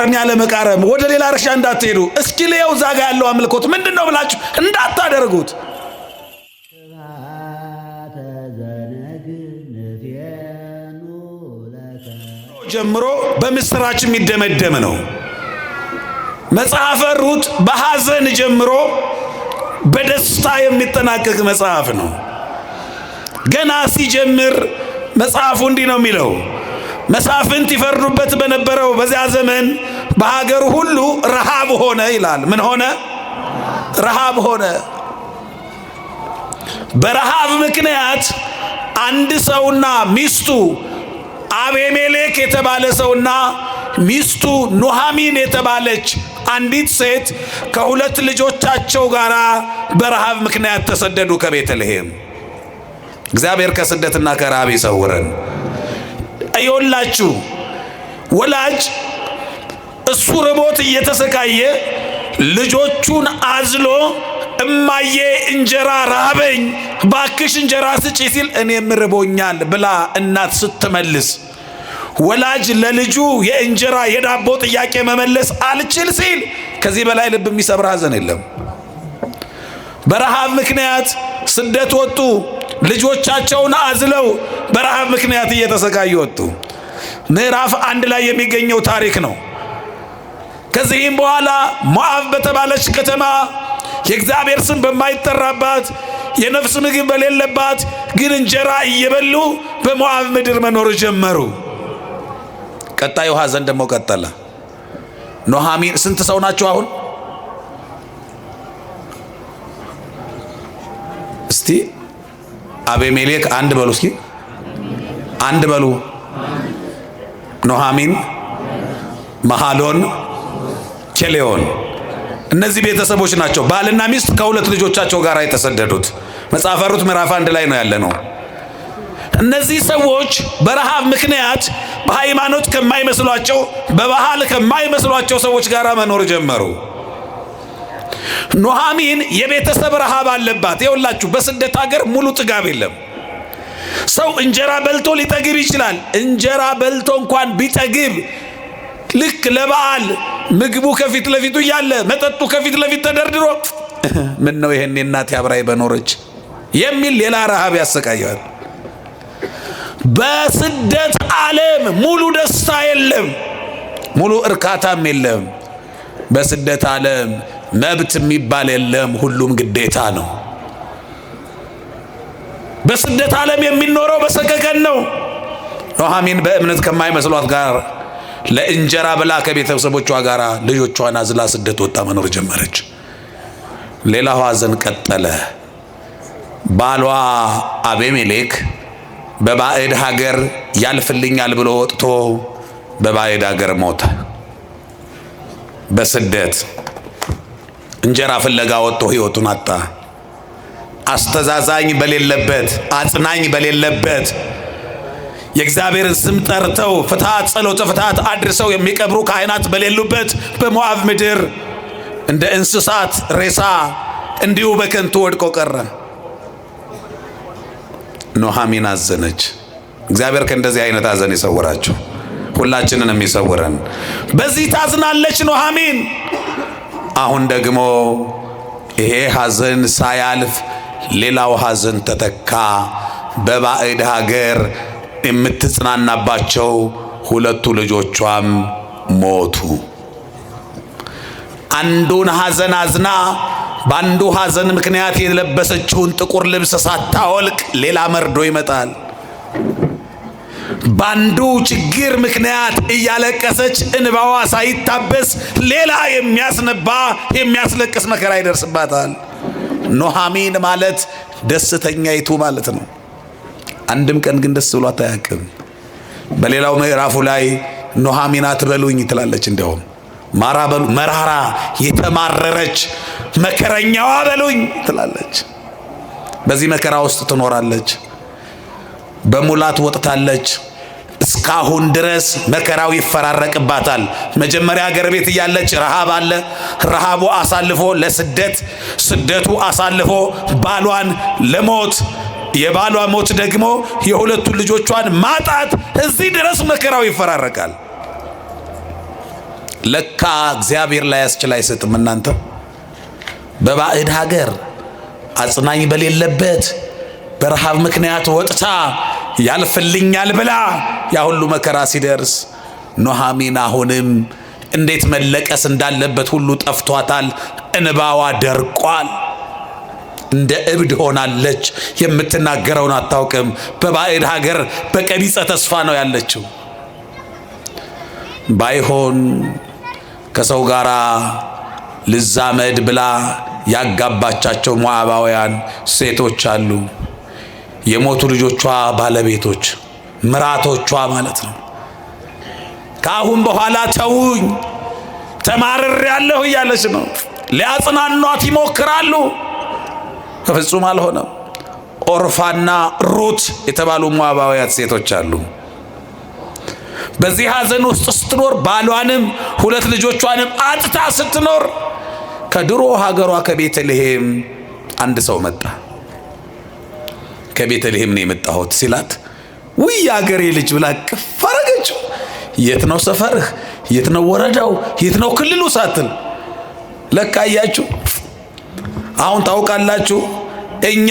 ቃርሚያ ለመቃረም ወደ ሌላ እርሻ እንዳትሄዱ። እስኪ ለየው ዛጋ ያለው አምልኮት ምንድነው ብላችሁ እንዳታደርጉት። ጀምሮ በምስራች የሚደመደም ነው። መጽሐፈ ሩት በሐዘን ጀምሮ በደስታ የሚጠናቀቅ መጽሐፍ ነው። ገና ሲጀምር መጽሐፉ እንዲህ ነው የሚለው፣ መሳፍንት ይፈርዱበት በነበረው በዚያ ዘመን በሀገሩ ሁሉ ረሃብ ሆነ ይላል። ምን ሆነ? ረሃብ ሆነ። በረሃብ ምክንያት አንድ ሰውና ሚስቱ አቤሜሌክ የተባለ ሰውና ሚስቱ ኑሃሚን የተባለች አንዲት ሴት ከሁለት ልጆቻቸው ጋር በረሃብ ምክንያት ተሰደዱ ከቤተልሔም። እግዚአብሔር ከስደትና ከረሃብ ይሰውረን። አይወላችሁ ወላጅ እሱ ርቦት እየተሰቃየ ልጆቹን አዝሎ እማዬ እንጀራ ራበኝ ባክሽ እንጀራ ስጪ ሲል እኔም ርቦኛል ብላ እናት ስትመልስ ወላጅ ለልጁ የእንጀራ የዳቦ ጥያቄ መመለስ አልችል ሲል ከዚህ በላይ ልብ የሚሰብር ሐዘን የለም። በረሃብ ምክንያት ስደት ወጡ። ልጆቻቸውን አዝለው በረሃብ ምክንያት እየተሰቃዩ ወጡ። ምዕራፍ 1 ላይ የሚገኘው ታሪክ ነው። ከዚህም በኋላ ሞዓብ በተባለች ከተማ የእግዚአብሔር ስም በማይጠራባት የነፍስ ምግብ በሌለባት ግን እንጀራ እየበሉ በሞዓብ ምድር መኖር ጀመሩ። ቀጣዩ ሐዘን ደግሞ ቀጠለ። ኑሃሚን ስንት ሰው ናቸው አሁን? እስቲ አቤሜሌክ አንድ በሉ፣ እስኪ አንድ በሉ። ኑሃሚን፣ መሃሎን፣ ኬሌዮን እነዚህ ቤተሰቦች ናቸው። ባልና ሚስት ከሁለት ልጆቻቸው ጋር የተሰደዱት መጽሐፈ ሩት ምዕራፍ 1 ላይ ነው ያለ ነው። እነዚህ ሰዎች በረሃብ ምክንያት በሃይማኖት ከማይመስሏቸው በባህል ከማይመስሏቸው ሰዎች ጋር መኖር ጀመሩ። ኑሃሚን የቤተሰብ ረሃብ አለባት። ይኸውላችሁ በስደት ሀገር ሙሉ ጥጋብ የለም። ሰው እንጀራ በልቶ ሊጠግብ ይችላል። እንጀራ በልቶ እንኳን ቢጠግብ ልክ ለበዓል ምግቡ ከፊት ለፊቱ እያለ መጠጡ ከፊት ለፊት ተደርድሮ ምን ነው ይሄን እናቴ አብራይ በኖረች የሚል ሌላ ረሃብ ያሰቃያል። በስደት ዓለም ሙሉ ደስታ የለም፣ ሙሉ እርካታም የለም። በስደት ዓለም መብት የሚባል የለም፣ ሁሉም ግዴታ ነው። በስደት ዓለም የሚኖረው በሰቀቀን ነው። ኑሃሚን በእምነት ከማይመስሏት ጋር ለእንጀራ ብላ ከቤተሰቦቿ ጋር ልጆቿን አዝላ ስደት ወጣ መኖር ጀመረች። ሌላው ሐዘን ቀጠለ። ባሏ አቤሜሌክ በባዕድ ሀገር ያልፍልኛል ብሎ ወጥቶ በባዕድ ሀገር ሞተ። በስደት እንጀራ ፍለጋ ወጥቶ ሕይወቱን አጣ። አስተዛዛኝ በሌለበት፣ አጽናኝ በሌለበት፣ የእግዚአብሔርን ስም ጠርተው ፍትሐት ጸሎተ ፍትሐት አድርሰው የሚቀብሩ ካህናት በሌሉበት በሞዓብ ምድር እንደ እንስሳት ሬሳ እንዲሁ በከንቱ ወድቆ ቀረ። ኑሃሚን አዘነች። እግዚአብሔር ከእንደዚህ አይነት ሐዘን ይሰውራችሁ፣ ሁላችንንም ይሰውረን። በዚህ ታዝናለች ኑሃሚን። አሁን ደግሞ ይሄ ሐዘን ሳያልፍ ሌላው ሐዘን ተተካ። በባዕድ ሀገር የምትጽናናባቸው ሁለቱ ልጆቿም ሞቱ። አንዱን ሐዘን አዝና በአንዱ ሐዘን ምክንያት የለበሰችውን ጥቁር ልብስ ሳታወልቅ ሌላ መርዶ ይመጣል። በአንዱ ችግር ምክንያት እያለቀሰች እንባዋ ሳይታበስ ሌላ የሚያስነባ የሚያስለቅስ መከራ ይደርስባታል። ኑሃሚን ማለት ደስተኛይቱ ማለት ነው። አንድም ቀን ግን ደስ ብሏት አያውቅም። በሌላው ምዕራፉ ላይ ኑሃሚን አትበሉኝ ትላለች። እንደውም ማራ በሉ መራራ የተማረረች መከረኛዋ በሉኝ ትላለች። በዚህ መከራ ውስጥ ትኖራለች። በሙላት ወጥታለች። እስካሁን ድረስ መከራው ይፈራረቅባታል። መጀመሪያ ሀገር ቤት እያለች ረሃብ አለ። ረሃቡ አሳልፎ ለስደት፣ ስደቱ አሳልፎ ባሏን ለሞት፣ የባሏ ሞት ደግሞ የሁለቱ ልጆቿን ማጣት፣ እዚህ ድረስ መከራው ይፈራረቃል። ለካ እግዚአብሔር ላይ ያስችል አይሰጥም። እናንተ በባዕድ ሀገር አጽናኝ በሌለበት በረሃብ ምክንያት ወጥታ ያልፍልኛል ብላ ያ ሁሉ መከራ ሲደርስ ኑኃሚን አሁንም እንዴት መለቀስ እንዳለበት ሁሉ ጠፍቷታል። እንባዋ ደርቋል። እንደ እብድ ሆናለች። የምትናገረውን አታውቅም። በባዕድ ሀገር በቀቢጸ ተስፋ ነው ያለችው። ባይሆን ከሰው ጋር ልዛመድ ብላ ያጋባቻቸው ሞዓባውያን ሴቶች አሉ። የሞቱ ልጆቿ ባለቤቶች፣ ምራቶቿ ማለት ነው። ከአሁን በኋላ ተውኝ ተማርሬያለሁ እያለች ነው። ሊያጽናኗት ይሞክራሉ። በፍጹም አልሆነም። ኦርፋና ሩት የተባሉ ሞዓባውያት ሴቶች አሉ። በዚህ ሐዘን ውስጥ ስትኖር ባሏንም ሁለት ልጆቿንም አጥታ ስትኖር ከድሮ ሀገሯ ከቤተልሔም አንድ ሰው መጣ። ከቤተልሔም ነው የመጣሁት ሲላት ውይ የአገሬ ልጅ ብላ ቅፍ አረገችው። የት ነው ሰፈርህ? የት ነው ወረዳው? የት ነው ክልሉ ሳትል ለካ አያችሁ። አሁን ታውቃላችሁ፣ እኛ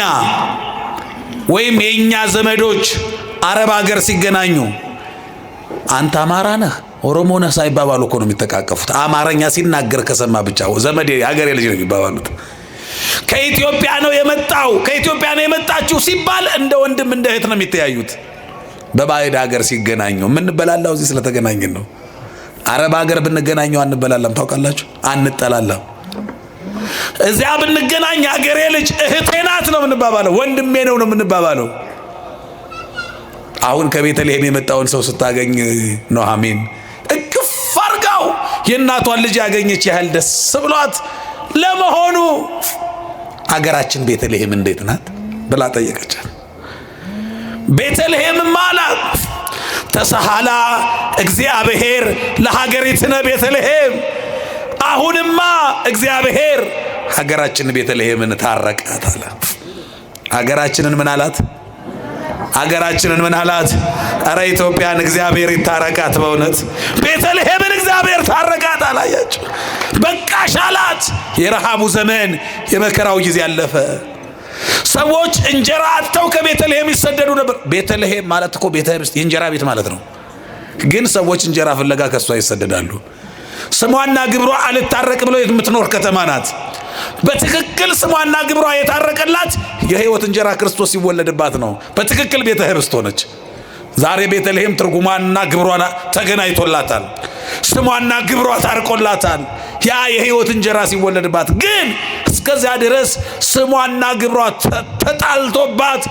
ወይም የእኛ ዘመዶች አረብ ሀገር ሲገናኙ አንተ አማራ ነህ ኦሮሞ ነህ ሳይባባሉ እኮ ነው የሚተቃቀፉት። አማርኛ ሲናገር ከሰማ ብቻ ዘመዴ የሀገሬ ልጅ ነው የሚባባሉት። ከኢትዮጵያ ነው የመጣው ከኢትዮጵያ ነው የመጣችሁ ሲባል እንደ ወንድም እንደ እህት ነው የሚተያዩት። በባዕድ ሀገር ሲገናኙ የምንበላላው እዚህ ስለተገናኘን ነው። አረብ ሀገር ብንገናኘው አንበላላም፣ ታውቃላችሁ፣ አንጠላላም። እዚያ ብንገናኝ ሀገሬ ልጅ እህቴ ናት ነው የምንባባለው፣ ወንድሜ ነው የምንባባለው። አሁን ከቤተልሔም የመጣውን ሰው ስታገኝ ኑኃሚን እቅፍ አርጋው የእናቷን ልጅ ያገኘች ያህል ደስ ብሏት ለመሆኑ አገራችን ቤተልሔም እንዴት ናት ብላ ጠየቀቻት። ቤተልሔም አላት ተሰሃላ እግዚአብሔር ለሀገሪትነ ቤተልሔም። አሁንማ እግዚአብሔር ሀገራችን ቤተልሔምን ታረቃት አለ። ሀገራችንን ምን አላት? ሀገራችንን ምን አላት? አረ ኢትዮጵያን እግዚአብሔር ይታረቃት። በእውነት ቤተልሔምን እግዚአብሔር ታረቃት። አላያችሁ? በቃሽ አላት። የረሃቡ ዘመን የመከራው ጊዜ አለፈ። ሰዎች እንጀራ አጥተው ከቤተልሔም ይሰደዱ ነበር። ቤተልሔም ማለት እኮ የእንጀራ ቤት ማለት ነው። ግን ሰዎች እንጀራ ፍለጋ ከሷ ይሰደዳሉ። ስሟና ግብሯ አልታረቅ ብሎ የምትኖር ከተማ ናት። በትክክል ስሟና ግብሯ የታረቀላት የሕይወት እንጀራ ክርስቶስ ሲወለድባት ነው። በትክክል ቤተ ርስት ሆነች። ዛሬ ቤተልሔም ትርጉሟና ግብሯ ተገናኝቶላታል። ስሟና ግብሯ ታርቆላታል። ያ የሕይወት እንጀራ ሲወለድባት ግን እስከዚያ ድረስ ስሟና ግብሯ ተጣልቶባት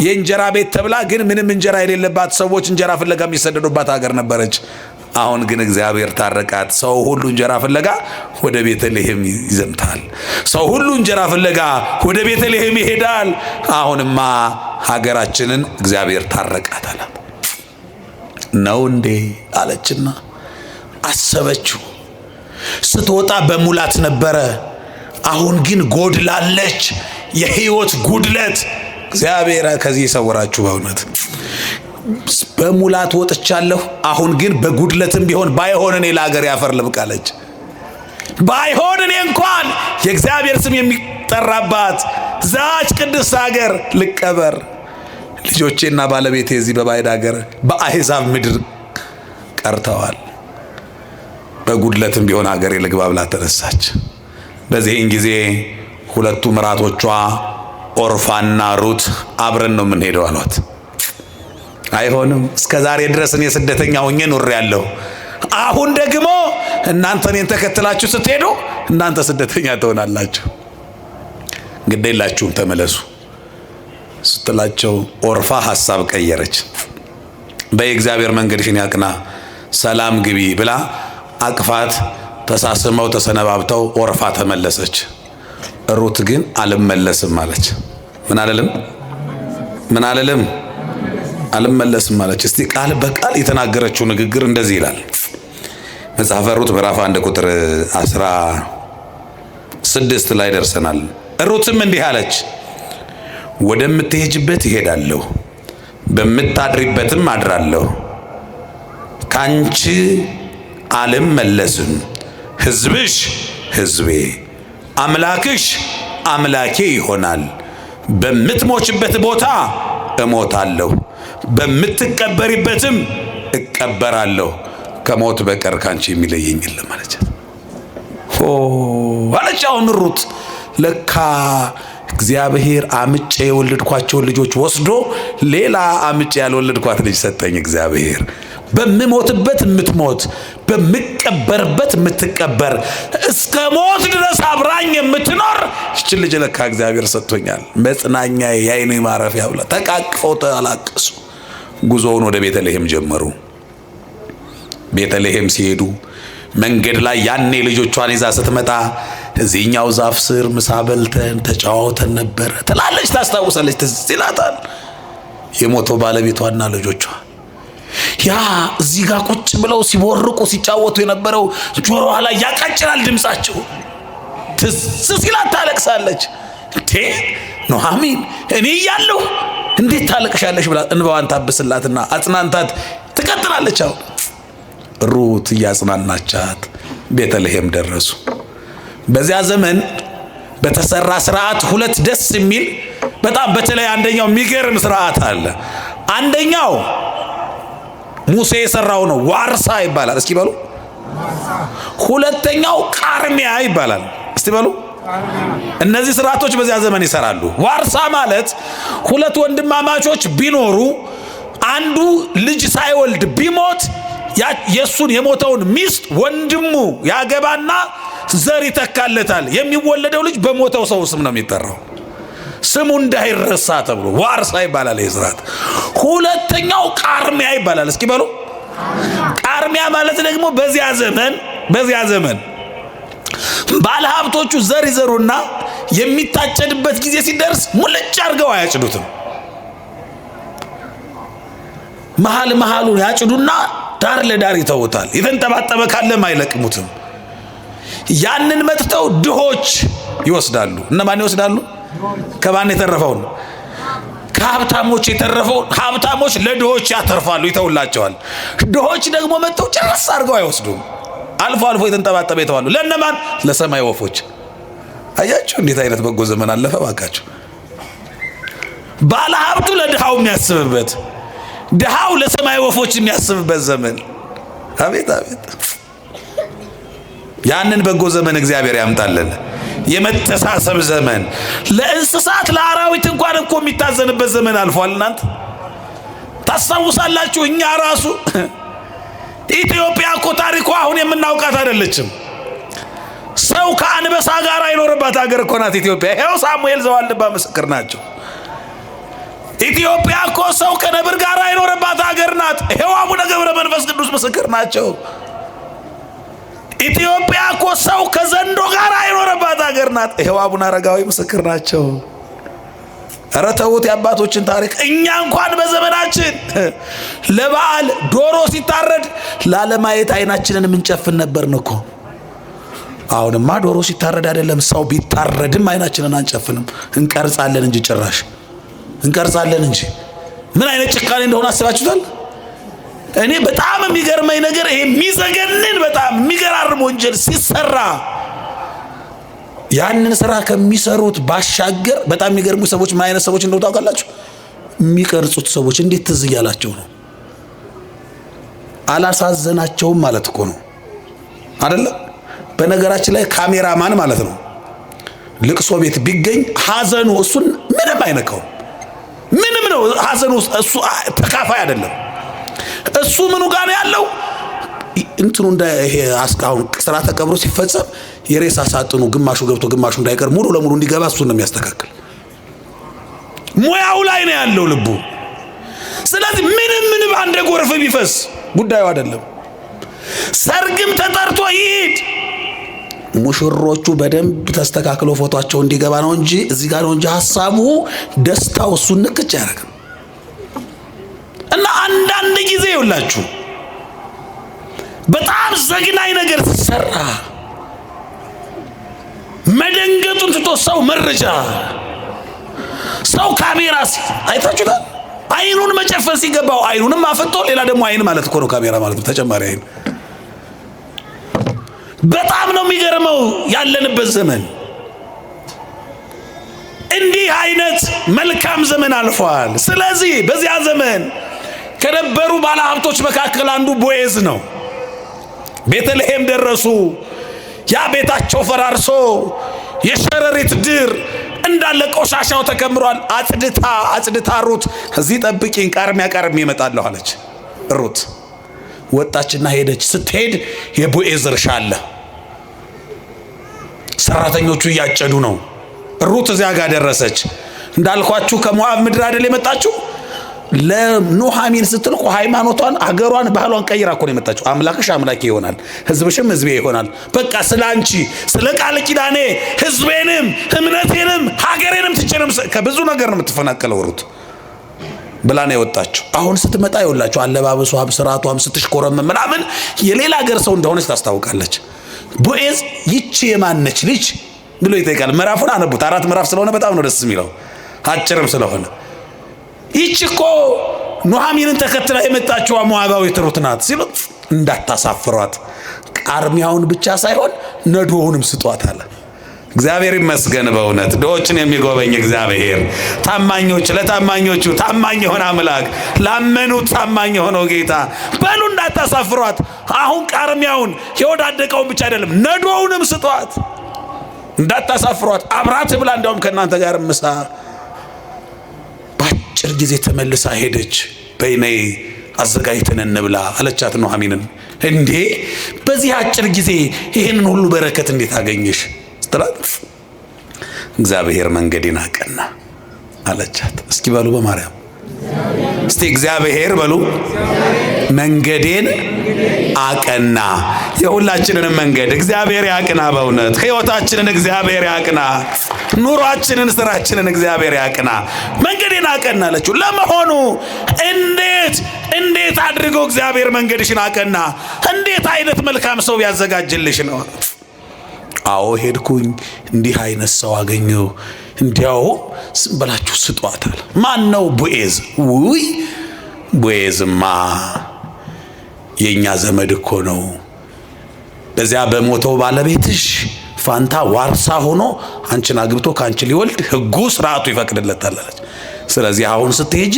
የእንጀራ ቤት ተብላ ግን ምንም እንጀራ የሌለባት ሰዎች እንጀራ ፍለጋ የሚሰደዱባት ሀገር ነበረች። አሁን ግን እግዚአብሔር ታረቃት። ሰው ሁሉ እንጀራ ፍለጋ ወደ ቤተልሔም ይዘምታል። ሰው ሁሉ እንጀራ ፍለጋ ወደ ቤተልሔም ይሄዳል። አሁንማ ሀገራችንን እግዚአብሔር ታረቃት አለ። ነው እንዴ አለችና አሰበችው። ስትወጣ በሙላት ነበረ፣ አሁን ግን ጎድላለች። የሕይወት ጉድለት እግዚአብሔር ከዚህ ይሰውራችሁ። በእውነት በሙላት ወጥቻለሁ፣ አሁን ግን በጉድለትም ቢሆን ባይሆን እኔ ለሀገር ያፈር ልብቃለች። ባይሆን እኔ እንኳን የእግዚአብሔር ስም የሚጠራባት ዛች ቅድስት ሀገር ልቀበር። ልጆቼና ባለቤቴ እዚህ በባዕድ ሀገር በአሕዛብ ምድር ቀርተዋል። በጉድለትም ቢሆን ሀገሬ ልግባ ብላ ተነሳች። በዚህን ጊዜ ሁለቱ ምራቶቿ ኦርፋና ሩት አብረን ነው የምንሄደው አሏት። አይሆንም፣ እስከ ዛሬ ድረስ እኔ ስደተኛ ሆኜ ኖሬያለሁ። አሁን ደግሞ እናንተ እኔን ተከትላችሁ ስትሄዱ እናንተ ስደተኛ ትሆናላችሁ። ግድ የላችሁም ተመለሱ ስትላቸው ኦርፋ ሐሳብ ቀየረች። በእግዚአብሔር መንገድሽን ያቅና፣ ሰላም ግቢ ብላ አቅፋት ተሳስመው ተሰነባብተው ኦርፋ ተመለሰች። ሩት ግን አልመለስም አለች። ምን አልልም አልመለስም አለች። እስቲ ቃል በቃል የተናገረችው ንግግር እንደዚህ ይላል። መጽሐፈ ሩት ምዕራፍ 1 ቁጥር 16 ላይ ደርሰናል። ሩትም እንዲህ አለች፣ ወደምትሄጅበት እሄዳለሁ፣ በምታድሪበትም አድራለሁ። ካንቺ አልመለስም። ሕዝብሽ ሕዝቤ፣ አምላክሽ አምላኬ ይሆናል። በምትሞችበት ቦታ እሞታለሁ፣ በምትቀበሪበትም እቀበራለሁ። ከሞት በቀር ካንቺ የሚለየኝ የለም አለቻት። አለች። አሁን ሩት ለካ እግዚአብሔር አምጬ የወለድኳቸውን ልጆች ወስዶ ሌላ አምጬ ያልወለድኳት ልጅ ሰጠኝ እግዚአብሔር። በምሞትበት የምትሞት በምቀበርበት የምትቀበር እስከ ሞት ድረስ አብራኝ የምትኖር ይህችን ልጅ ለካ እግዚአብሔር ሰጥቶኛል። መጽናኛ የዓይኔ ማረፊያ ብላ ተቃቅፈው ተላቀሱ። ጉዞውን ወደ ቤተልሔም ጀመሩ። ቤተልሔም ሲሄዱ መንገድ ላይ ያኔ ልጆቿን ይዛ ስትመጣ እዚህኛው ዛፍ ስር ምሳ በልተን ተጫዋውተን ነበረ ትላለች፣ ታስታውሳለች፣ ትዝ ይላታል። የሞተው ባለቤቷና ልጆቿ ያ እዚህ ጋር ቁጭ ብለው ሲቦርቁ ሲጫወቱ የነበረው ጆሮዋ ላይ ያቃጭላል ድምጻቸው። ትዝ ሲላት ታለቅሳለች። እንዴ ኑኃሚን እኔ እያለሁ እንዴት ታለቅሻለሽ ብላ እንባዋን ታብስላትና አጽናንታት ትቀጥላለች። አሁን ሩት እያጽናናቻት ቤተልሔም ደረሱ። በዚያ ዘመን በተሰራ ስርዓት ሁለት ደስ የሚል በጣም በተለይ አንደኛው የሚገርም ስርዓት አለ። አንደኛው ሙሴ የሰራው ነው፣ ዋርሳ ይባላል። እስኪ በሉ። ሁለተኛው ቃርሚያ ይባላል። እስቲ በሉ። እነዚህ ስርዓቶች በዚያ ዘመን ይሰራሉ። ዋርሳ ማለት ሁለት ወንድማማቾች ቢኖሩ አንዱ ልጅ ሳይወልድ ቢሞት የሱን የሞተውን ሚስት ወንድሙ ያገባና ዘር ይተካለታል። የሚወለደው ልጅ በሞተው ሰው ስም ነው የሚጠራው፣ ስሙ እንዳይረሳ ተብሎ ዋርሳ ይባላል ይስራት። ሁለተኛው ቃርሚያ ይባላል። እስኪ በሉ። ቃርሚያ ማለት ደግሞ በዚያ ዘመን ባለሀብቶቹ ዘር ይዘሩና የሚታጨድበት ጊዜ ሲደርስ ሙልጭ አድርገው አያጭዱትም። መሃሉን ያጭዱና ዳር ለዳር ይተውታል። የተንጠባጠበ ካለም አይለቅሙትም። ያንን መጥተው ድሆች ይወስዳሉ። እነማን ይወስዳሉ? ከማን የተረፈውን? ከሀብታሞች የተረፈውን ሀብታሞች ለድሆች ያተርፋሉ፣ ይተውላቸዋል። ድሆች ደግሞ መጥተው ጭርስ አድርገው አይወስዱም። አልፎ አልፎ የተንጠባጠበ ይተዋሉ። ለነማን? ለሰማይ ወፎች። አያችሁ እንዴት አይነት በጎ ዘመን አለፈ ባካችሁ። ባለ ሀብቱ ለድሃው የሚያስብበት፣ ድሃው ለሰማይ ወፎች የሚያስብበት ዘመን። አቤት አቤት! ያንን በጎ ዘመን እግዚአብሔር ያምጣልን። የመተሳሰብ ዘመን፣ ለእንስሳት ለአራዊት እንኳን እኮ የሚታዘንበት ዘመን አልፏል። እናንተ ታስታውሳላችሁ? እኛ ራሱ ኢትዮጵያ እኮ ታሪኳ አሁን የምናውቃት አይደለችም። ሰው ከአንበሳ ጋር አይኖርባት ሀገር እኮ ናት ኢትዮጵያ። ይኸው ሳሙኤል ዘዋልባ ምስክር ናቸው። ኢትዮጵያ እኮ ሰው ከነብር ጋር አይኖርባት ሀገር ናት። ይኸው አቡነ ገብረ መንፈስ ቅዱስ ምስክር ናቸው። ኢትዮጵያ እኮ ሰው ከዘንዶ ጋር አይኖርባት ሀገር ናት። ይኸው አቡነ አረጋዊ ምስክር ናቸው። ኧረ ተውት የአባቶችን ታሪክ። እኛ እንኳን በዘመናችን ለበዓል ዶሮ ሲታረድ ላለማየት አይናችንን የምንጨፍን ነበርን እኮ። አሁንማ ዶሮ ሲታረድ አይደለም ሰው ቢታረድም አይናችንን አንጨፍንም፣ እንቀርጻለን እንጂ ጭራሽ እንቀርጻለን እንጂ። ምን አይነት ጭካኔ እንደሆነ አስባችሁታል? እኔ በጣም የሚገርመኝ ነገር ይሄ የሚዘገንን በጣም የሚገራርም ወንጀል ሲሰራ ያንን ስራ ከሚሰሩት ባሻገር በጣም የሚገርሙ ሰዎች ምን አይነት ሰዎች እንደሆነ ታውቃላችሁ? የሚቀርጹት ሰዎች እንዴት ትዝ እያላቸው ነው። አላሳዘናቸውም ማለት እኮ ነው አይደለ? በነገራችን ላይ ካሜራማን ማለት ነው ልቅሶ ቤት ቢገኝ ሀዘኑ እሱን ምንም አይነካውም። ምንም ነው ሀዘኑ፣ እሱ ተካፋይ አይደለም። እሱ ምኑ ጋር ነው ያለው? እንትኑ እንደ ይሄ አስካሁን ስራ ተቀብሮ ሲፈጸም የሬሳ ሳጥኑ ግማሹ ገብቶ ግማሹ እንዳይቀር ሙሉ ለሙሉ እንዲገባ እሱን ነው የሚያስተካክል። ሙያው ላይ ነው ያለው ልቡ። ስለዚህ ምንም አንደ ጎርፍ ቢፈስ ጉዳዩ አይደለም። ሰርግም ተጠርቶ ይሄድ ሙሽሮቹ በደንብ ተስተካክሎ ፎቶአቸው እንዲገባ ነው እንጂ እዚህ ጋር ነው እንጂ ሐሳቡ ደስታው እሱን ንክች ያደርጋል። እና አንዳንድ ጊዜ ይውላችሁ በጣም ዘግናኝ ነገር ሲሰራ መደንገጡን ትቶ ሰው መረጃ ሰው ካሜራ አይታችሁታል። አይኑን መጨፈን ሲገባው አይኑንም አፈጦ ሌላ ደግሞ አይን ማለት እኮ ነው ካሜራ ማለት ነው። ተጨማሪ አይን በጣም ነው የሚገርመው ያለንበት ዘመን። እንዲህ አይነት መልካም ዘመን አልፏል። ስለዚህ በዚያ ዘመን ከነበሩ ባለሀብቶች መካከል አንዱ ቦዔዝ ነው። ቤተልሔም ደረሱ። ያ ቤታቸው ፈራርሶ የሸረሪት ድር እንዳለ ቆሻሻው ተከምሯል። አጽድታ ሩት እዚህ ጠብቂኝ ቃርሚያ እመጣለሁ አለች። ሩት ወጣችና ሄደች። ስትሄድ የቦዔዝ እርሻ አለ። ሰራተኞቹ እያጨዱ ነው። ሩት እዚያ ጋር ደረሰች። እንዳልኳችሁ ከሞዓብ ምድር አይደል የመጣችሁ? ለኑኃሚን ስትል እኮ ሃይማኖቷን፣ አገሯን፣ ባህሏን ቀይራ እኮ ነው የመጣችሁ። አምላክሽ አምላኬ ይሆናል፣ ሕዝብሽም ሕዝቤ ይሆናል። በቃ ስለ አንቺ ስለ ቃል ኪዳኔ ሕዝቤንም እምነቴንም ሀገሬንም ትቼንም ከብዙ ነገር ነው የምትፈናቀለው ሩት ብላ ነው የወጣችሁ። አሁን ስትመጣ ይኸውላችሁ አለባበሷም ስርዓቷም ስትሽኮረም ምናምን የሌላ ሀገር ሰው እንደሆነች ታስታውቃለች። ቦዔዝ ይቺ የማነች ልጅ ብሎ ይጠይቃል። ምዕራፉን አነቡት። 4 ምዕራፍ ስለሆነ በጣም ነው ደስ የሚለው፣ አጭርም ስለሆነ። ይቺ እኮ ኑኃሚንን ተከትላ የመጣችው ሞዓባዊት ሩት ናት ሲሉት እንዳታሳፍሯት ቃርሚያውን ብቻ ሳይሆን ነዶውንም ስጧት አለ። እግዚአብሔር ይመስገን። በእውነት ድሆችን የሚጎበኝ እግዚአብሔር፣ ታማኞች ለታማኞቹ ታማኝ የሆነ አምላክ፣ ላመኑት ታማኝ የሆነው ጌታ። በሉ እንዳታሳፍሯት። አሁን ቃርሚያውን የወዳደቀውን ብቻ አይደለም ነዶውንም ስጧት፣ እንዳታሳፍሯት። አብራት ብላ እንደውም ከእናንተ ጋር ምሳ። በአጭር ጊዜ ተመልሳ ሄደች። በይነይ አዘጋጅተን እንብላ አለቻት ኑኃሚንን። እንዴ በዚህ አጭር ጊዜ ይህንን ሁሉ በረከት እንዴት አገኘሽ? እግዚአብሔር መንገዴን አቀና አለቻት። እስኪ በሉ በማርያም እስቲ እግዚአብሔር በሉ መንገዴን አቀና። የሁላችንንም መንገድ እግዚአብሔር ያቅና። በእውነት ሕይወታችንን እግዚአብሔር ያቅና። ኑሯችንን፣ ስራችንን እግዚአብሔር ያቅና። መንገዴን አቀና አለችው። ለመሆኑ እንዴት አድርገው እግዚአብሔር መንገድሽን አቀና? እንዴት አይነት መልካም ሰው ያዘጋጅልሽ ነው? አዎ ሄድኩኝ፣ እንዲህ አይነት ሰው አገኘው፣ እንዲያው ዝም ብላችሁ ስጧታል። ማን ነው? ቦዔዝ። ውይ ቦዔዝማ የኛ ዘመድ እኮ ነው። በዚያ በሞተው ባለቤትሽ ፋንታ ዋርሳ ሆኖ አንቺን አግብቶ ካንቺ ሊወልድ ሕጉ ስርዓቱ ይፈቅድለታል አለች። ስለዚህ አሁን ስትሄጂ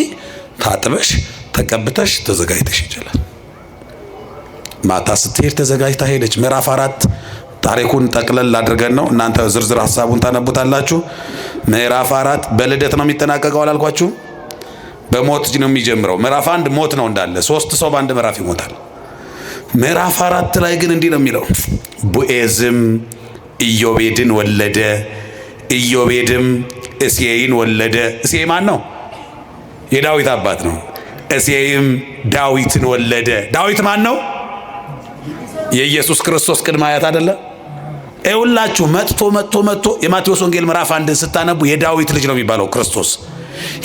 ታጥበሽ ተቀብተሽ ተዘጋጅተሽ ይችላል። ማታ ስትሄድ ተዘጋጅታ ሄደች። ምዕራፍ 4 ታሪኩን ጠቅለል አድርገን ነው፣ እናንተ ዝርዝር ሐሳቡን ታነቡታላችሁ። ምዕራፍ 4 በልደት ነው የሚጠናቀቀው አላልኳችሁ? በሞት ነው የሚጀምረው። ምዕራፍ 1 ሞት ነው እንዳለ፣ 3 ሰው በአንድ ምዕራፍ ይሞታል። ምዕራፍ 4 ላይ ግን እንዲህ ነው የሚለው፣ ቦዔዝም ኢዮቤድን ወለደ፣ ኢዮቤድም እሴይን ወለደ። እሴይ ማን ነው? የዳዊት አባት ነው። እሴይም ዳዊትን ወለደ። ዳዊት ማን ነው? የኢየሱስ ክርስቶስ ቅድመ አያት አይደለ? ይኸውላችሁ መጥቶ የማቴዎስ ወንጌል ምዕራፍ 1 ስታነቡ የዳዊት ልጅ ነው የሚባለው ክርስቶስ።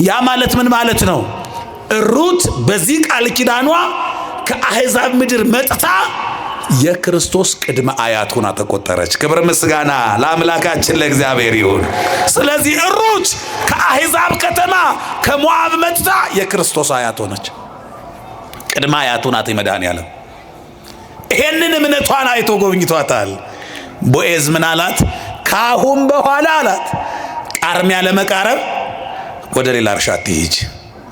ያ ማለት ምን ማለት ነው? ሩት በዚህ ቃል ኪዳኗ ከአሕዛብ ምድር መጥታ የክርስቶስ ቅድመ አያት ሆና ተቆጠረች። ክብር ምስጋና ለአምላካችን ለእግዚአብሔር ይሁን። ስለዚህ ሩት ከአሕዛብ ከተማ ከሞዓብ መጥታ የክርስቶስ አያት ሆነች። ቅድመ አያት ናት የመድኃኔዓለም። ይሄንን እምነቷን አይቶ ጎብኝቷታል። ቦዔዝ ምን አላት? ካሁን በኋላ አላት ቃርሚያ ለመቃረም ወደ ሌላ እርሻ አትሂጂ።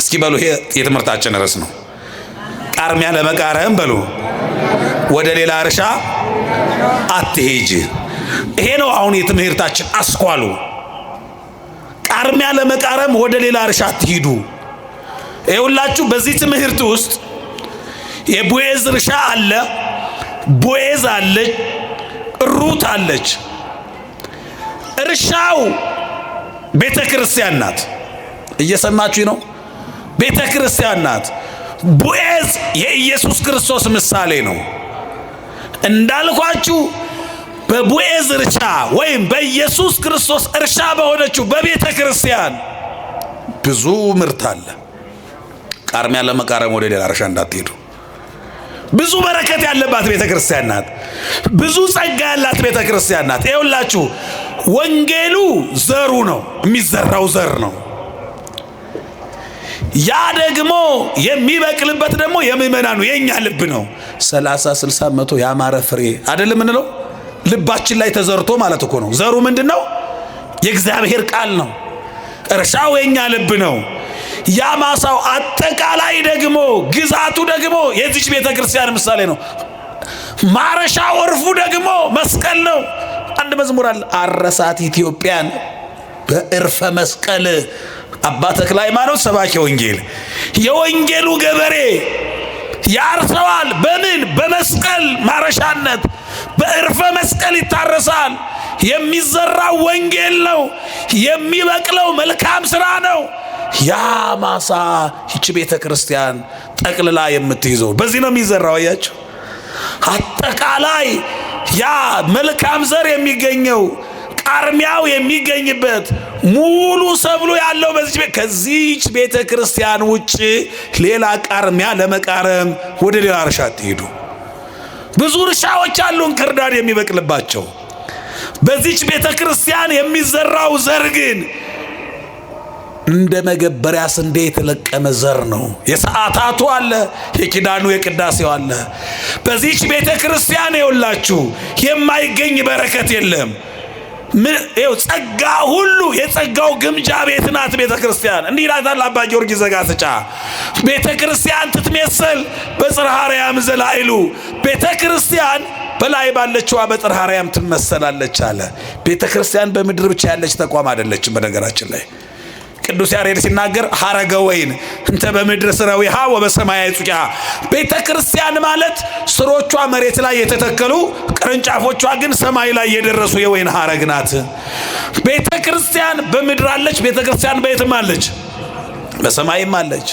እስኪ በሉ ይሄ የትምህርታችን ርዕስ ነው። ቃርሚያ ለመቃረም በሉ ወደ ሌላ እርሻ አትሂጂ። ይሄ ነው አሁን የትምህርታችን አስኳሉ። ቃርሚያ ለመቃረም ወደ ሌላ እርሻ አትሂዱ። ይኸውላችሁ በዚህ ትምህርት ውስጥ የቦዔዝ እርሻ አለ፣ ቦዔዝ አለች፣ ሩት አለች። እርሻው ቤተ ክርስቲያን ናት። እየሰማችሁ ነው? ቤተ ክርስቲያን ናት። ቦዔዝ የኢየሱስ ክርስቶስ ምሳሌ ነው። እንዳልኳችሁ በቦዔዝ እርሻ ወይም በኢየሱስ ክርስቶስ እርሻ በሆነችው በቤተ ክርስቲያን ብዙ ምርት አለ። ቃርሚያ ለመቃረም ወደ ሌላ እርሻ እንዳትሄዱ። ብዙ በረከት ያለባት ቤተ ክርስቲያን ናት። ብዙ ጸጋ ያላት ቤተ ክርስቲያን ናት። ይኸውላችሁ ወንጌሉ ዘሩ ነው፣ የሚዘራው ዘር ነው። ያ ደግሞ የሚበቅልበት ደግሞ የምእመናኑ የኛ ልብ ነው። 30 60 100 ያማረ ፍሬ አይደለም እንለው። ልባችን ላይ ተዘርቶ ማለት እኮ ነው። ዘሩ ምንድነው? የእግዚአብሔር ቃል ነው። እርሻው የኛ ልብ ነው። ያ ማሳው አጠቃላይ ደግሞ ግዛቱ ደግሞ የዚች ቤተክርስቲያን ምሳሌ ነው። ማረሻው እርፉ ደግሞ መስቀል ነው። አንድ መዝሙር አለ፣ አረሳት ኢትዮጵያን በእርፈ መስቀል። አባ ተክለ ሃይማኖት ሰባኪ ወንጌል የወንጌሉ ገበሬ ያርሰዋል። በምን? በመስቀል ማረሻነት በእርፈ መስቀል ይታረሳል። የሚዘራው ወንጌል ነው፣ የሚበቅለው መልካም ስራ ነው። ያ ማሳ ይቺ ቤተ ክርስቲያን ጠቅልላ የምትይዘው በዚህ ነው የሚዘራው። አያችሁ፣ አጠቃላይ ያ መልካም ዘር የሚገኘው ቃርሚያው የሚገኝበት ሙሉ ሰብሉ ያለው በዚህ ከዚህች ቤተ ክርስቲያን ውጭ ሌላ ቃርሚያ ለመቃረም ወደ ሌላ እርሻ አትሄዱ። ብዙ እርሻዎች አሉ እንክርዳድ የሚበቅልባቸው። በዚህች ቤተ ክርስቲያን የሚዘራው ዘር ግን እንደ መገበሪያ ስንዴ የተለቀመ ዘር ነው። የሰዓታቱ አለ፣ የኪዳኑ የቅዳሴው አለ። በዚህች ቤተ ክርስቲያን ይውላችሁ የማይገኝ በረከት የለም። ጸጋ ሁሉ የጸጋው ግምጃ ቤት ናት ቤተ ክርስቲያን። እንዲህ ይላታል አባ ጊዮርጊስ ዘጋስጫ፣ ቤተ ክርስቲያን ትትመሰል በጽርሐ አርያም ዘላይሉ። ቤተ ክርስቲያን በላይ ባለችዋ በጽርሐ አርያም ትመሰላለች አለ። ቤተ ክርስቲያን በምድር ብቻ ያለች ተቋም አይደለችም። በነገራችን ላይ ቅዱስ ያሬድ ሲናገር ሐረገ ወይን እንተ በምድር ስረዊሃ ወበሰማይ ጹቂያ። ቤተ ክርስቲያን ማለት ስሮቿ መሬት ላይ የተተከሉ ቅርንጫፎቿ ግን ሰማይ ላይ የደረሱ የወይን ሐረግ ናት። ቤተ ክርስቲያን በምድር አለች። ቤተ ክርስቲያን በየትም አለች፣ በሰማይም አለች።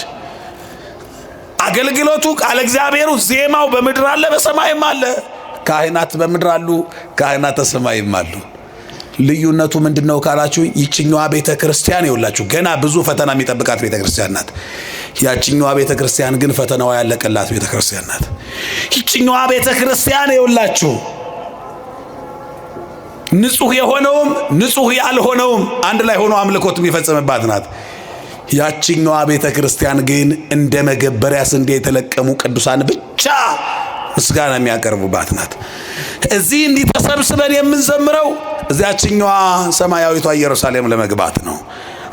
አገልግሎቱ ቃለ እግዚአብሔሩ ዜማው በምድር አለ፣ በሰማይም አለ። ካህናት በምድር አሉ፣ ካህናተ ሰማይም አሉ። ልዩነቱ ምንድነው ካላችሁ፣ ይችኛዋ ቤተ ክርስቲያን ይውላችሁ ገና ብዙ ፈተና የሚጠብቃት ቤተ ክርስቲያን ናት። ያችኛዋ ቤተ ክርስቲያን ግን ፈተናዋ ያለቀላት ቤተ ክርስቲያን ናት። ይችኛዋ ቤተ ክርስቲያን ይውላችሁ ንጹህ የሆነውም ንጹህ ያልሆነውም አንድ ላይ ሆኖ አምልኮት የሚፈጸምባት ናት። ያችኛዋ ቤተ ክርስቲያን ግን እንደ መገበሪያ ስንዴ የተለቀሙ ቅዱሳን ብቻ ምስጋና የሚያቀርቡባት ናት። እዚህ እንዲህ ተሰብስበን የምንዘምረው እዚያችኛዋ ሰማያዊቷ ኢየሩሳሌም ለመግባት ነው።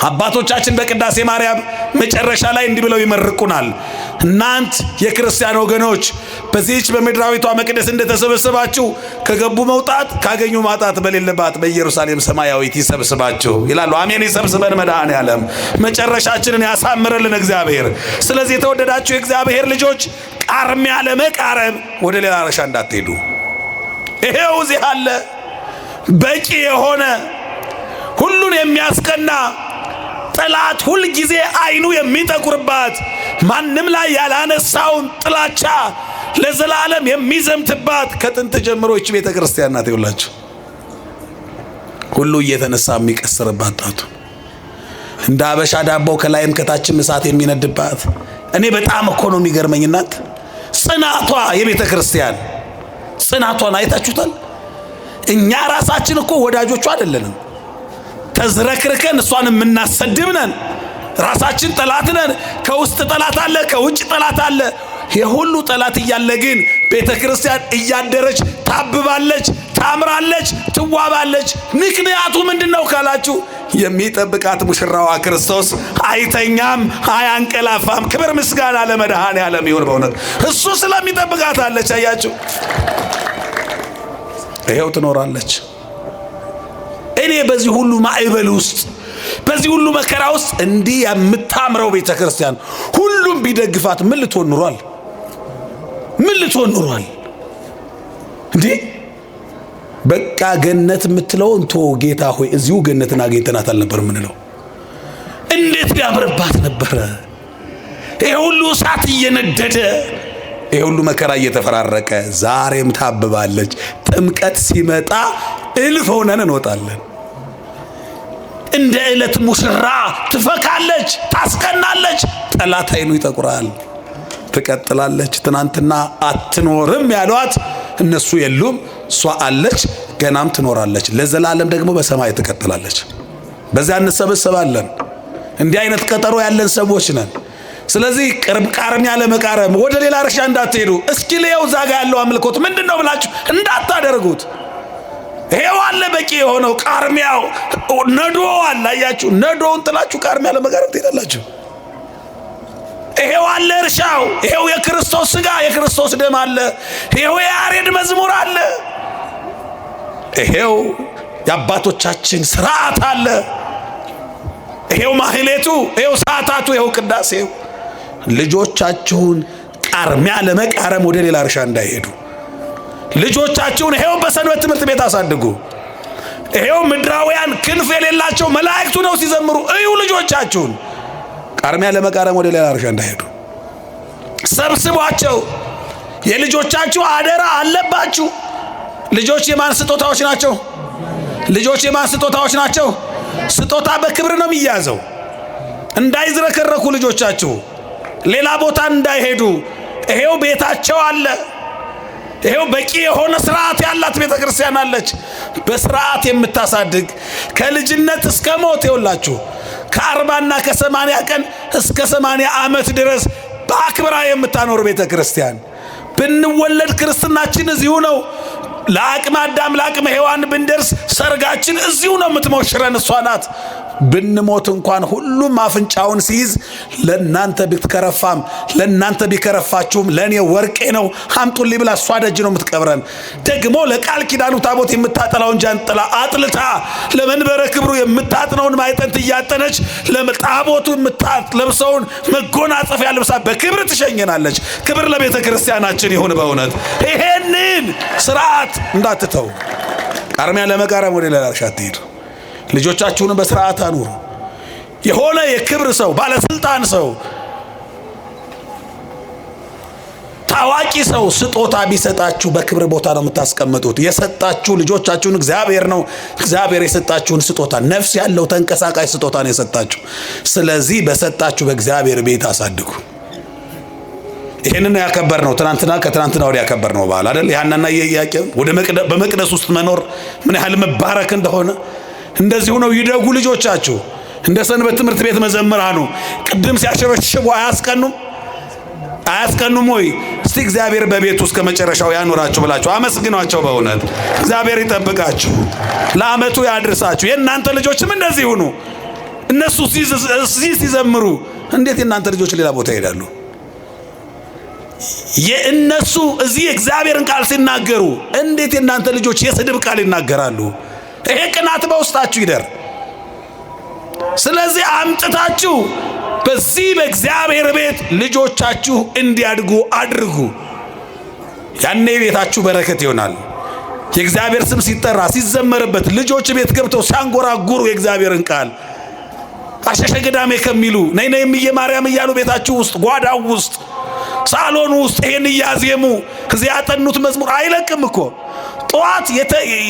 አባቶቻችን በቅዳሴ ማርያም መጨረሻ ላይ እንዲህ ብለው ይመርቁናል። እናንት የክርስቲያን ወገኖች በዚህች በምድራዊቷ መቅደስ እንደተሰበሰባችሁ ከገቡ መውጣት ካገኙ ማጣት በሌለባት በኢየሩሳሌም ሰማያዊት ይሰብስባችሁ ይላሉ። አሜን። ይሰብስበን መድኃኔዓለም፣ መጨረሻችንን ያሳምረልን እግዚአብሔር። ስለዚህ የተወደዳችሁ የእግዚአብሔር ልጆች ቃርሚያ ለመቃረም ወደ ሌላ እርሻ እንዳትሄዱ። ይሄው እዚህ አለ በቂ የሆነ ሁሉን የሚያስቀና ጠላት ሁል ጊዜ አይኑ የሚጠቁርባት ማንም ላይ ያላነሳውን ጥላቻ ለዘላለም የሚዘምትባት ከጥንት ጀምሮ እቺ ቤተ ክርስቲያን ናት። ይውላችሁ ሁሉ እየተነሳ የሚቀስርባት ጣቱ እንደ አበሻ ዳቦ ከላይም ከታችም እሳት የሚነድባት። እኔ በጣም እኮ ነው የሚገርመኝ እናት ጽናቷ፣ የቤተ ክርስቲያን ጽናቷን አይታችሁታል። እኛ ራሳችን እኮ ወዳጆቹ አይደለንም። ተዝረክርከን እሷን የምናሰድብ ነን። ራሳችን ጠላት ነን። ከውስጥ ጠላት አለ፣ ከውጭ ጠላት አለ። የሁሉ ጠላት እያለ ግን ቤተ ክርስቲያን እያደረች ታብባለች፣ ታምራለች፣ ትዋባለች። ምክንያቱ ምንድነው ካላችሁ የሚጠብቃት ሙሽራዋ ክርስቶስ አይተኛም፣ አያንቀላፋም። ክብር ምስጋና ለመድኃኔዓለም ይሁን። በእውነት እሱ ስለሚጠብቃት አለች። አያችሁ፣ ይሄው ትኖራለች። እኔ በዚህ ሁሉ ማዕበል ውስጥ በዚህ ሁሉ መከራ ውስጥ እንዲህ የምታምረው ቤተ ክርስቲያን ሁሉም ቢደግፋት ምን ልትሆን ኑሯል? ምን ልትሆን ኑሯል? እንዴ በቃ ገነት የምትለው እንቶ ጌታ ሆይ እዚሁ ገነትን አግኝተናት አልነበር ምንለው? እንዴት ያምርባት ነበረ! ይሄ ሁሉ እሳት እየነደደ ይሄ ሁሉ መከራ እየተፈራረቀ ዛሬም ታብባለች። ጥምቀት ሲመጣ እልፍ ሆነን እንወጣለን። እንደ ዕለት ሙሽራ ትፈካለች፣ ታስቀናለች። ጠላት አይኑ ይጠቁራል፣ ትቀጥላለች። ትናንትና አትኖርም ያሏት እነሱ የሉም፣ እሷ አለች፣ ገናም ትኖራለች። ለዘላለም ደግሞ በሰማይ ትቀጥላለች። በዚያ እንሰበሰባለን። እንዲህ አይነት ቀጠሮ ያለን ሰዎች ነን። ስለዚህ ቃርሚያ ለመቃረም ወደ ሌላ እርሻ እንዳትሄዱ። እስኪ ለየው ዛጋ ያለው አምልኮት ምንድነው ብላችሁ እንዳታደርጉት። ይሄው አለ በቂ የሆነው ቃርሚያው ነዶ አለ። አያችሁ፣ ነዶውን ጥላችሁ ቃርሚያ ለመጋረም ትሄዳላችሁ። ይሄው አለ እርሻው፣ ይሄው የክርስቶስ ሥጋ የክርስቶስ ደም አለ። ይሄው የያሬድ መዝሙር አለ። ይሄው የአባቶቻችን ስርዓት አለ። ይሄው ማህሌቱ፣ ይሄው ሰዓታቱ፣ ይሄው ቅዳሴው። ልጆቻችሁን ቃርሚያ ለመቃረም ወደ ሌላ እርሻ እንዳይሄዱ ልጆቻችሁን ይሄው በሰንበት ትምህርት ቤት አሳድጉ። ይሄው ምድራውያን ክንፍ የሌላቸው መላእክቱ ነው ሲዘምሩ እዩ። ልጆቻችሁን ቃርሚያ ለመቃረም ወደ ሌላ እርሻ እንዳይሄዱ ሰብስቧቸው። የልጆቻችሁ አደራ አለባችሁ። ልጆች የማን ስጦታዎች ናቸው? ልጆች የማን ስጦታዎች ናቸው? ስጦታ በክብር ነው የሚያዘው። እንዳይዝረከረኩ ልጆቻችሁ ሌላ ቦታ እንዳይሄዱ ይሄው ቤታቸው አለ። ይሄው በቂ የሆነ ስርዓት ያላት ቤተ ክርስቲያን አለች። በስርዓት የምታሳድግ ከልጅነት እስከ ሞት ይውላችሁ ከ40 እና ከ80 ቀን እስከ 80 ዓመት ድረስ በአክብራ የምታኖር ቤተ ክርስቲያን። ብንወለድ ክርስትናችን እዚሁ ነው። ለአቅመ አዳም ለአቅመ ሔዋን ብንደርስ ሰርጋችን እዚሁ ነው የምትሞሽረን እሷ ናት። ብንሞት እንኳን ሁሉም አፍንጫውን ሲይዝ ለናንተ ቢከረፋም ለናንተ ቢከረፋችሁም ለኔ ወርቄ ነው አምጡልኝ ብላ እሷ ደጅ ነው የምትቀብረን። ደግሞ ለቃል ኪዳኑ ታቦት የምታጠላውን ጃንጥላ አጥልታ ለመንበረ ክብሩ የምታጥነውን ማይጠንት እያጠነች ለታቦቱ የምታለብሰውን መጎናጸፊያ ልብሳ በክብር ትሸኘናለች። ክብር ለቤተ ክርስቲያናችን ይሁን። በእውነት ይሄንን ስርዓት እንዳትተው። ቃርሚያ ለመቃረም ወደ ሌላ እርሻ አትሂዱ። ልጆቻችሁን በስርዓት አኑሩ። የሆነ የክብር ሰው ባለስልጣን ሰው ታዋቂ ሰው ስጦታ ቢሰጣችሁ በክብር ቦታ ነው የምታስቀምጡት። የሰጣችሁ ልጆቻችሁን እግዚአብሔር ነው። እግዚአብሔር የሰጣችሁን ስጦታ ነፍስ ያለው ተንቀሳቃሽ ስጦታ ነው የሰጣችሁ። ስለዚህ በሰጣችሁ በእግዚአብሔር ቤት አሳድጉ። ይሄንን ያከበር ነው ትናንትና ከትናንትና ወዲያ ያከበር ነው በዓል አይደል? ያንና የኢያቄም ወደ በመቅደስ ውስጥ መኖር ምን ያህል መባረክ እንደሆነ እንደዚሁ ነው። ይደጉ ልጆቻችሁ። እንደ ሰንበት ትምህርት ቤት መዘምራኑ ቅድም ሲያሸበሽቡ አያስቀኑም ወይ? እስቲ እግዚአብሔር በቤት ውስጥ ከመጨረሻው ያኖራችሁ ብላችሁ አመስግኗቸው። በእውነት እግዚአብሔር ይጠብቃችሁ፣ ለዓመቱ ያድርሳችሁ። የእናንተ ልጆችም እንደዚህ ሁኑ። እነሱ ሲዘምሩ እንዴት የእናንተ ልጆች ሌላ ቦታ ይሄዳሉ? የእነሱ እዚህ እግዚአብሔርን ቃል ሲናገሩ እንዴት የእናንተ ልጆች የስድብ ቃል ይናገራሉ? ይሄ ቅናት በውስጣችሁ ይደር። ስለዚህ አምጥታችሁ በዚህ በእግዚአብሔር ቤት ልጆቻችሁ እንዲያድጉ አድርጉ። ያኔ ቤታችሁ በረከት ይሆናል። የእግዚአብሔር ስም ሲጠራ ሲዘመርበት ልጆች ቤት ገብተው ሲያንጎራጉሩ የእግዚአብሔርን ቃል አሸሸ ገዳሜ ከሚሉ ነይ ነይ እምዬ ማርያም እያሉ ቤታችሁ ውስጥ ጓዳው ውስጥ ሳሎን ውስጥ ይሄን እያዜሙ ከዚያ ያጠኑት መዝሙር አይለቅም እኮ። ጧት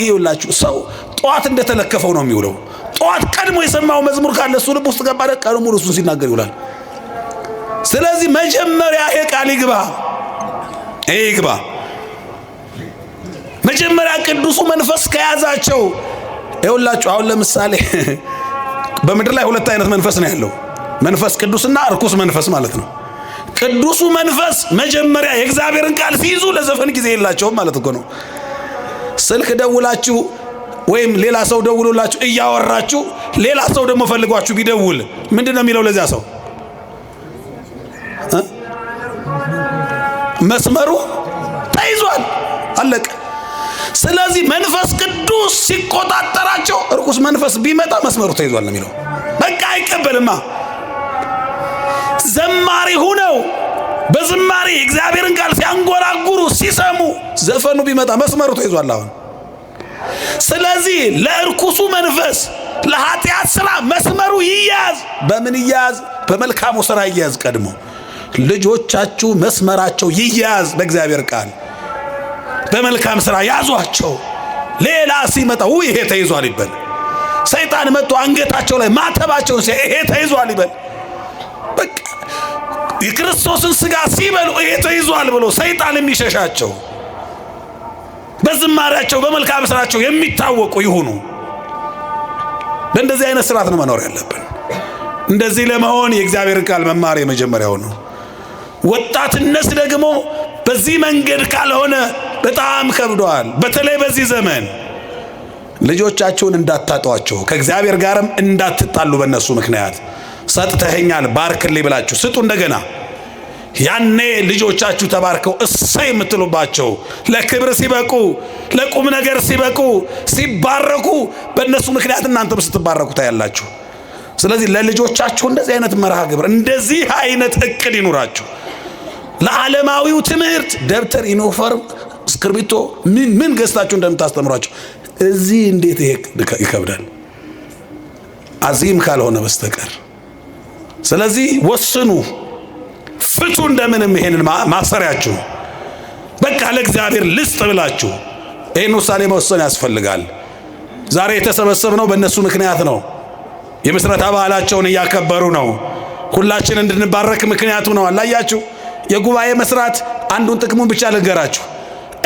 ይውላችሁ ሰው ጧት እንደተለከፈው ነው የሚውለው። ጧት ቀድሞ የሰማው መዝሙር ካለ እሱ ልብ ውስጥ ገባ ቀኑ ሙሉ እሱን ሲናገር ይውላል። ስለዚህ መጀመሪያ ይሄ ቃል ይግባ። መጀመሪያ ቅዱሱ መንፈስ ከያዛቸው ይውላችሁ። አሁን ለምሳሌ በምድር ላይ ሁለት አይነት መንፈስ ነው ያለው። መንፈስ ቅዱስና እርኩስ መንፈስ ማለት ነው። ቅዱሱ መንፈስ መጀመሪያ የእግዚአብሔርን ቃል ሲይዙ ለዘፈን ጊዜ የላቸውም ማለት እኮ ነው። ስልክ ደውላችሁ ወይም ሌላ ሰው ደውሎላችሁ እያወራችሁ ሌላ ሰው ደግሞ ፈልጓችሁ ቢደውል ምንድነው የሚለው ለዚያ ሰው? መስመሩ ተይዟል፣ አለቀ። ስለዚህ መንፈስ ቅዱስ ሲቆጣጠራቸው እርኩስ መንፈስ ቢመጣ መስመሩ ተይዟል ነው የሚለው። በቃ አይቀበልማ። ዘማሪ ሁነው በዝማሬ እግዚአብሔርን ቃል ሲያንጎራጉሩ ሲሰሙ ዘፈኑ ቢመጣ መስመሩ ተይዟል አሁን። ስለዚህ ለእርኩሱ መንፈስ ለኃጢአት ስራ መስመሩ ይያዝ። በምን ይያዝ? በመልካሙ ስራ ይያዝ። ቀድሞ ልጆቻችሁ መስመራቸው ይያዝ በእግዚአብሔር ቃል በመልካም ስራ ያዟቸው። ሌላ ሲመጣ ይሄ ተይዟል ይበል። ሰይጣን መጥቶ አንገታቸው ላይ ማተባቸውን ሲያይ ይሄ ተይዟል ይበል። በቃ የክርስቶስን ስጋ ሲበሉ ይሄ ተይዟል ብሎ ሰይጣን የሚሸሻቸው በዝማሬያቸው በመልካም ስራቸው የሚታወቁ ይሁኑ። በእንደዚህ አይነት ስርዓት ነው መኖር ያለብን። እንደዚህ ለመሆን የእግዚአብሔር ቃል መማር የመጀመሪያው ነው። ወጣትነት ደግሞ በዚህ መንገድ ካልሆነ በጣም ከብዷል። በተለይ በዚህ ዘመን ልጆቻችሁን እንዳታጧቸው፣ ከእግዚአብሔር ጋርም እንዳትጣሉ በእነሱ ምክንያት ሰጥተኸኛል ባርክልኝ ብላችሁ ስጡ እንደገና። ያኔ ልጆቻችሁ ተባርከው እሰይ የምትሉባቸው ለክብር ሲበቁ፣ ለቁም ነገር ሲበቁ፣ ሲባረኩ በእነሱ ምክንያት እናንተም ስትባረኩ ታያላችሁ። ስለዚህ ለልጆቻችሁ እንደዚህ አይነት መርሃ ግብር፣ እንደዚህ አይነት እቅድ ይኑራችሁ። ለዓለማዊው ትምህርት ደብተር፣ ዩኒፎርም፣ እስክርቢቶ ምን ገዝታችሁ እንደምታስተምሯቸው እዚህ እንዴት ይሄ ይከብዳል አዚም ካልሆነ በስተቀር። ስለዚህ ወስኑ፣ ፍቱ እንደምንም ይሄንን ማሰሪያችሁ በቃ ለእግዚአብሔር ልስጥ ብላችሁ ይሄን ውሳኔ መወሰን ያስፈልጋል። ዛሬ የተሰበሰብነው በእነሱ ምክንያት ነው። የምስረታ በዓላቸውን እያከበሩ ነው። ሁላችን እንድንባረክ ምክንያቱ ነው። አላያችሁ? የጉባኤ መስራት አንዱን ጥቅሙን ብቻ ልንገራችሁ።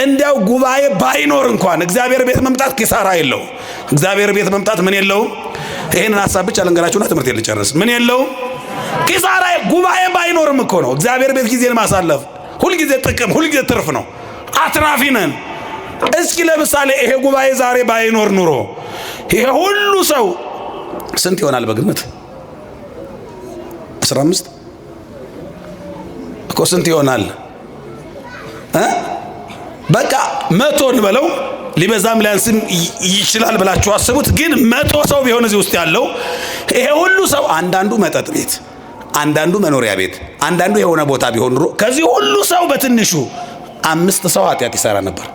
እንዲያው ጉባኤ ባይኖር እንኳን እግዚአብሔር ቤት መምጣት ኪሳራ የለው። እግዚአብሔር ቤት መምጣት ምን የለውም? ይሄንን ሐሳብ ብቻ ልንገራችሁና ትምህርት ልጨርስ። ምን የለውም? ኪሳራ። ጉባኤ ባይኖርም እኮ ነው እግዚአብሔር ቤት ጊዜን ማሳለፍ ሁልጊዜ ጥቅም፣ ሁልጊዜ ትርፍ ነው። አትራፊ ነን። እስኪ ለምሳሌ ይሄ ጉባኤ ዛሬ ባይኖር ኑሮ ይሄ ሁሉ ሰው ስንት ይሆናል በግምት? 15 እኮ ስንት ይሆናል? በቃ 100 እንበለው፣ ሊበዛም ሊያንስም ይችላል ብላችሁ አስቡት። ግን 100 ሰው ቢሆን እዚህ ውስጥ ያለው ይሄ ሁሉ ሰው አንዳንዱ መጠጥ ቤት፣ አንዳንዱ መኖሪያ ቤት፣ አንዳንዱ የሆነ ቦታ ቢሆን ኑሮ ከዚህ ሁሉ ሰው በትንሹ 5 ሰው ኃጢአት ይሰራ ነበር።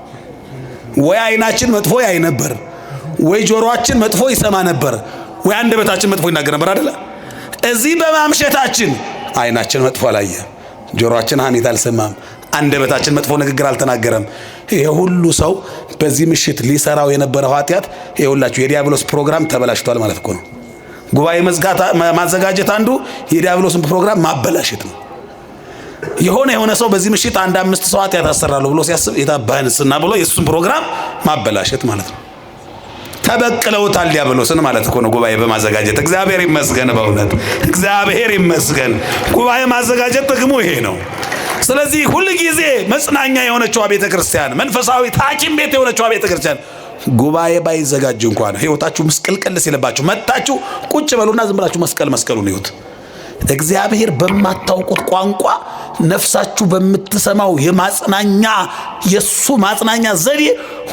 ወይ አይናችን መጥፎ ያይ ነበር፣ ወይ ጆሮአችን መጥፎ ይሰማ ነበር፣ ወይ አንደበታችን መጥፎ ይናገር ነበር አይደል? እዚህ በማምሸታችን አይናችን መጥፎ አላየ፣ ጆሮአችን ሐሜት አልሰማም፣ አንደበታችን መጥፎ ንግግር አልተናገረም። ይሄ ሁሉ ሰው በዚህ ምሽት ሊሰራው የነበረው ኃጢአት ይኸውላችሁ የዲያብሎስ ፕሮግራም ተበላሽቷል ማለት እኮ ነው። ጉባኤ ማዘጋጀት አንዱ የዲያብሎስን ፕሮግራም ማበላሸት ነው። የሆነ ሰው በዚህ ምሽት 5 ሰው ኃጢአት አሰራለሁ ብሎ ሲያስብ የታባንስና ብሎ የሱን ፕሮግራም ማበላሸት ማለት ነው። ተበቅለውታል ዲያብሎስን ማለት እኮ ነው ጉባኤ በማዘጋጀት። እግዚአብሔር ይመስገን፣ በእውነት እግዚአብሔር ይመስገን። ጉባኤ ማዘጋጀት ጥቅሙ ይሄ ነው። ስለዚህ ሁሉ ጊዜ መጽናኛ የሆነችው ቤተ ክርስቲያን፣ መንፈሳዊ ሐኪም ቤት የሆነችው ቤተ ክርስቲያን ጉባኤ ባይዘጋጅ እንኳን ህይወታችሁ ምስቅልቅል ሲልባችሁ መጣችሁ ቁጭ በሉና ዝም ብላችሁ መስቀሉን ይሁት። እግዚአብሔር በማታውቁት ቋንቋ ነፍሳችሁ በምትሰማው የማጽናኛ የሱ ማጽናኛ ዘዴ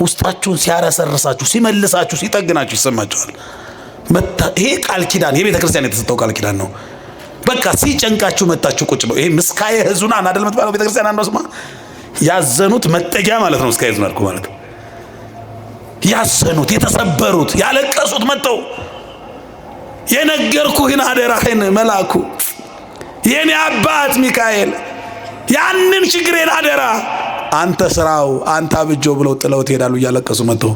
ውስጣችሁን ሲያረሰርሳችሁ፣ ሲመልሳችሁ፣ ሲጠግናችሁ ይሰማችኋል። ይሄ ቃል ኪዳን የቤተ ክርስቲያን የተሰጠው ቃል ኪዳን ነው። በቃ ሲጨንቃችሁ መጣችሁ ቁጭ በሉ። ይሄ ምስካየ ሕዙናን አይደል የምትባለው ቤተ ክርስቲያን አንዷ ስማ፣ ያዘኑት መጠጊያ ማለት ነው። ምስካየ ሕዙናን እኮ ማለት ያዘኑት፣ የተሰበሩት፣ ያለቀሱት መጥተው የነገርኩህን አደራህን መልአኩ የኔ አባት ሚካኤል ያንን ችግሬን አደራ አንተ ስራው አንተ አብጆ ብለው ጥለው ይሄዳሉ። እያለቀሱ መጥተው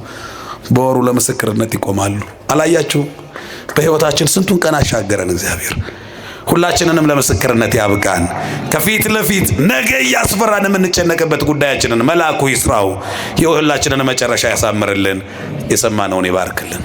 በወሩ ለምስክርነት ይቆማሉ። አላያችሁ? በህይወታችን ስንቱን ቀን አሻገረን እግዚአብሔር። ሁላችንንም ለምስክርነት ያብቃን። ከፊት ለፊት ነገ ያስፈራን የምንጨነቅበት ጉዳያችንን መልአኩ ይስራው። የሁላችንን መጨረሻ ያሳምርልን። የሰማነውን ይባርክልን።